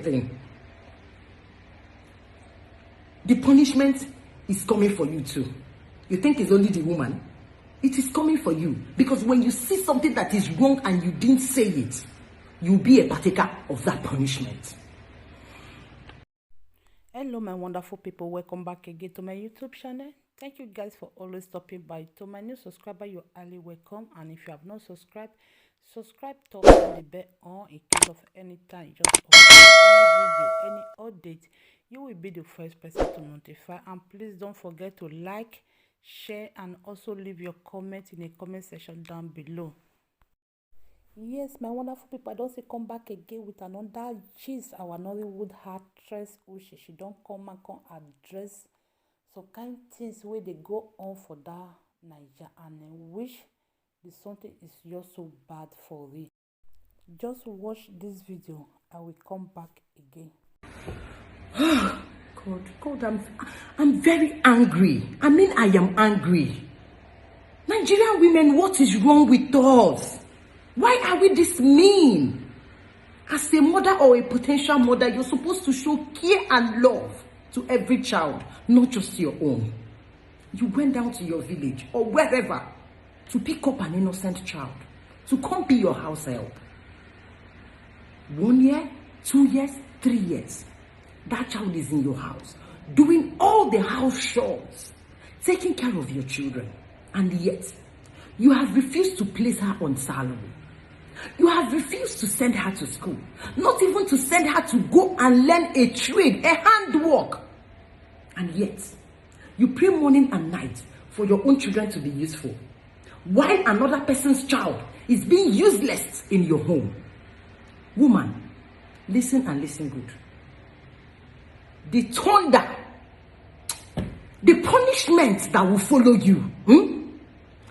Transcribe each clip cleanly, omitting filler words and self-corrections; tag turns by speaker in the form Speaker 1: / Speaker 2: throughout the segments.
Speaker 1: thing. The punishment is coming for you too. You think it's only the woman? It is coming for you. Because when you see something that is wrong and you didn't say it, you'll be a partaker of that punishment.
Speaker 2: Hello my wonderful people, welcome back again to my YouTube channel. Thank you guys for always stopping by. To my new subscriber, you're highly welcome, and if you have not subscribed, subscribe, turn on the bell on in case of any time you just upload any video, any update, you will be the first person to notify. And please don't forget to like, share, and also leave your comment in the comment section down below. Yes, my wonderful people, I don't say come back again with another gist. Our Nollywood actress Uche, she don't come address some kind things where they go on for that Naija, and I wish the something is just so bad for it. Just watch this video, I will come back again.
Speaker 1: God, I'm very angry. I mean, I am angry. Nigerian women, what is wrong with us? Why are we this mean? As a mother or a potential mother, you're supposed to show care and love to every child, not just your own. You went down to your village or wherever to pick up an innocent child, to come be your house help. 1 year, 2 years, 3 years. That child is in your house, doing all the house chores, taking care of your children. And yet, you have refused to place her on salary. You have refused to send her to school, not even to send her to go and learn a trade, a handwork. And yet, you pray morning and night for your own children to be useful, while another person's child is being useless in your home. Woman, listen and listen good. The thunder, the punishment that will follow you,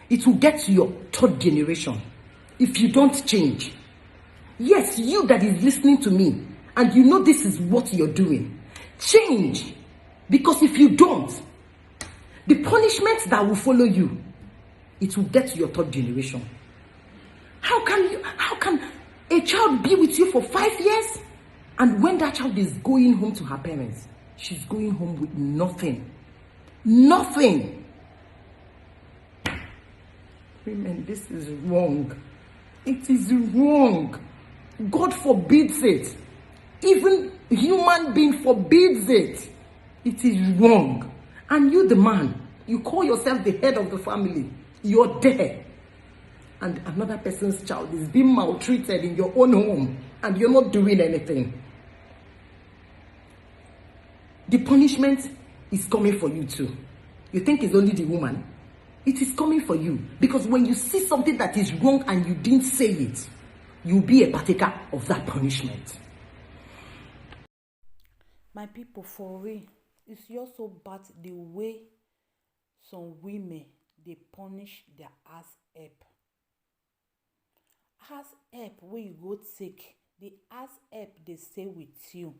Speaker 1: it will get to your third generation if you don't change. Yes, you that is listening to me and you know this is what you're doing, change. Because if you don't, the punishment that will follow you, it will get to your third generation. How can a child be with you for 5 years, and when that child is going home to her parents, she's going home with nothing? Nothing. Women, this is wrong. It is wrong. God forbids it. Even human being forbids it. It is wrong. And you, the man, you call yourself the head of the family. You're there. And another person's child is being maltreated in your own home, and you're not doing anything. The punishment is coming for you too. You think it's only the woman? It is coming for you. Because when you see something that is wrong and you didn't say it, you'll be a partaker of that punishment.
Speaker 2: My people, for real, it's just so bad the way some women, they punish their ass help. Ass help wey you go take, the ass help they stay with you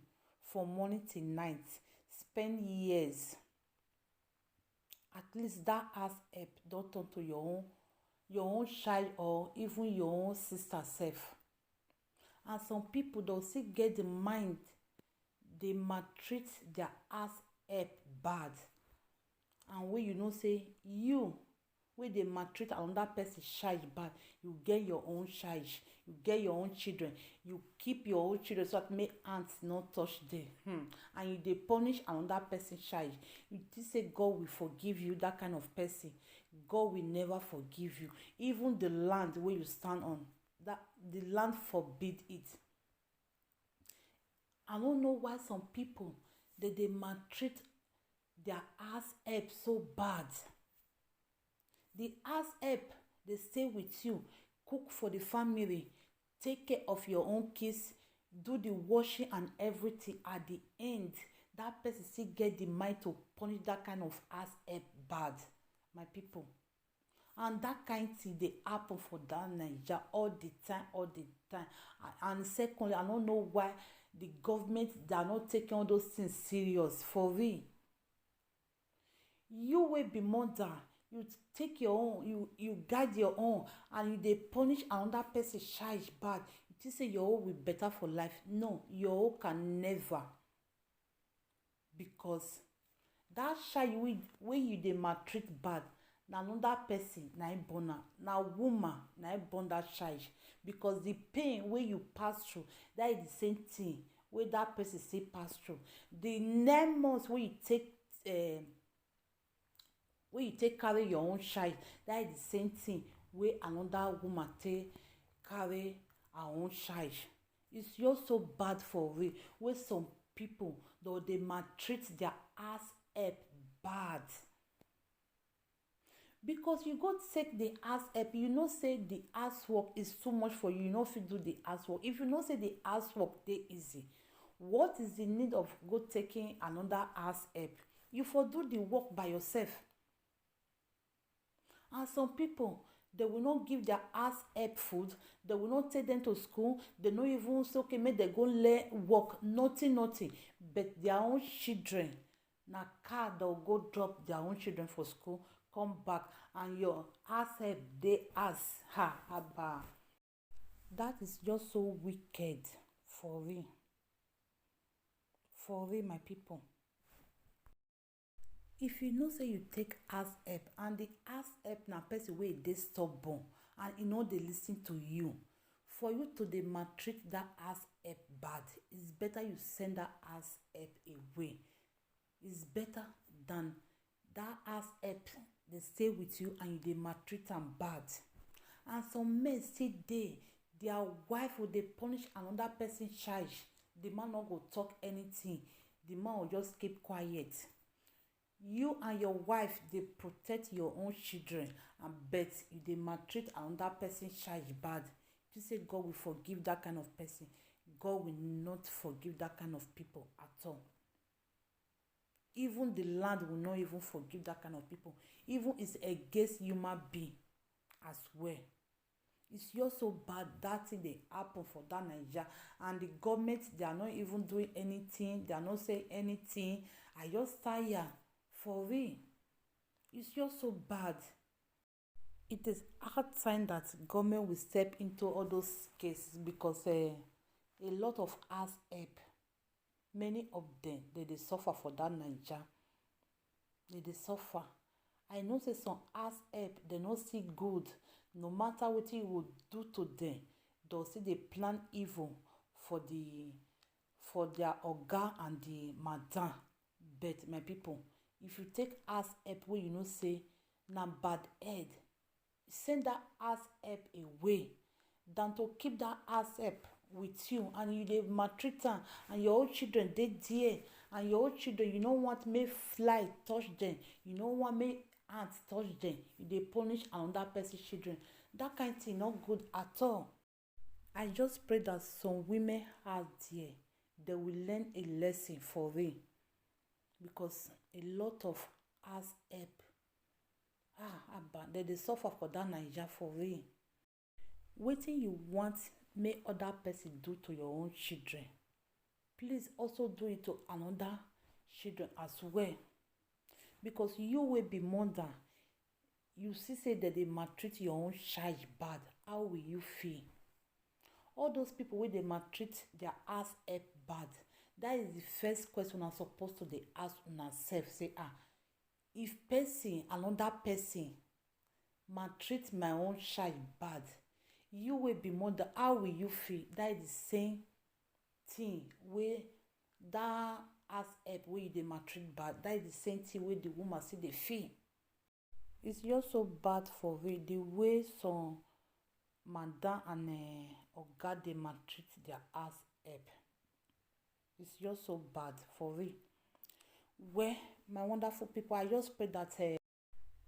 Speaker 2: from morning till night, spend years. At least that ass help don't turn to your own child, or even your own sister self. And some people don't still get the mind, they maltreat their ass help bad. And when you know say you when they maltreat another person's child bad, you get your own child, you get your own children, you keep your own children so that may ants not touch them. And you they punish another person's child. You just say God will forgive you, that kind of person. God will never forgive you. Even the land where you stand on, that the land forbid it. I don't know why some people they maltreat their ass help so bad. The ass help, they stay with you, cook for the family, take care of your own kids, do the washing and everything. At the end, that person still get the mind to punish that kind of ass help bad, my people. And that kind thing they happen for that Naija all the time. And secondly, I don't know why the government, they are not taking all those things serious, for real. You will be mother, you take your own, you guide your own, and you dey punish another person child bad. You You say your own will better for life. No, your own can never. Because that child wey you dey maltreat bad, na another person na im born am, na woman na im born that child. Because the pain wey you pass through, that is the same thing wey that person still pass through. The 9 months wey you take carry your own child, that is the same thing wey another woman take carry her own child. It's just so bad for real wey some people dey maltreat their ass help bad. Because you go take the house help, you know say the house work is too much for you, you no fit do the house work. If you know say the house work dey easy, what is the need of go taking another house help? You for do the work by yourself. And some people, they will not give their house help food, they will not take them to school, they no even say okay make dem go learn work, nothing. But their own children, na car they'll go drop their own children for school, come back, and your house help dey house. Haba. That is just so wicked, for real. For real, my people. If you know say you take house help and the house help na person wey dey stubborn and e no dey lis ten to you, for you to dey maltreat that house help bad, it's better you send that house help away. It's better than that house help dey stay with you and you dey maltreat am bad. And some men still dey, their wife go dey punish another person child, the man no go talk anything, the man go just keep quiet. You and your wife dey protect your own children, and bet you dey maltreat another person child bad. You say God will forgive that kind of person? God will not forgive that kind of people at all. Even the land will not even forgive that kind of people. Even it's against human being as well. It's just so bad that thing dey happen for that Naija, and the government, they are not even doing anything, they are not saying anything. I just tired, for real. It's just so bad. It is hard time that government will step into all those cases, because a lot of house help, many of them, they suffer for that Naija. They suffer. I know say some house help, they no see good. No matter what you would do to them, they'll see they plan evil for their oga and the madam. But my people, if you take house help wey you know say na bad head, send that house help away than to keep that house help with you and you dey maltreat am, and your own children dey there, and your own children, you no want make fly touch them, you no want make ants touch them, you dey punish another person children. That kind thing no good at all. I just pray that some women out there, they will learn a lesson for real, because a lot of house help, they dey suffer for that Naija for real. Wetin you want make other person do to your own children, please also do it to another children as well. Because you will be mother, you see say that they maltreat your own child bad, how will you feel? All those people wey dey maltreat their house help bad, that is the first question una suppose to dey ask una sef, say if another person maltreat my own child bad, you will be mother, how will you feel? That is the same thing wey that house help wey you dey maltreat bad, that is the same thing wey the woman still dey feel. It's just so bad for real, the way some madam and oga dey maltreat their house help. It's just so bad for real. Well, my wonderful people, I just pray that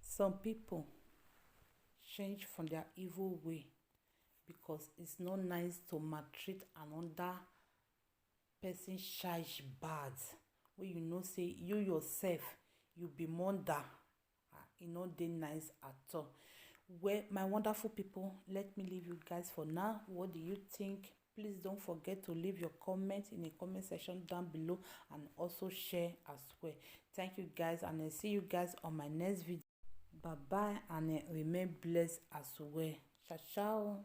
Speaker 2: some people change from their evil way, because it's not nice to maltreat another person child bad, wey you know say you yourself, you be mother. E no dey nice at all. Well, my wonderful people, let me leave you guys for now. What do you think? Please don't forget to leave your comment in the comment section down below, and also share as well. Thank you guys, and I see you guys on my next video. Bye bye, and remain blessed as well. Ciao ciao.